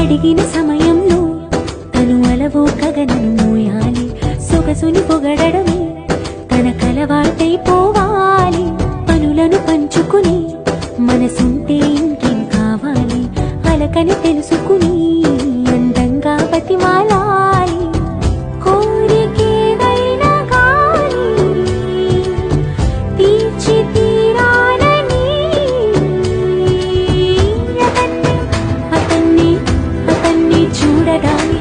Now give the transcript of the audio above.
అడిగిన సమయంలో తను అలవోకగా నన్ను మోయాలి. సొగసుని పొగడమే తన కలవాటైపోవాలి. పనులను పంచుకుని మనసుంటే ఇంకేం కావాలి. అలకని తెలుసుకుని అందంగా బతిమాలాలి. కోరికేదైనా గాలి తీర్చి తీరాలని అతన్ని చూడడానికి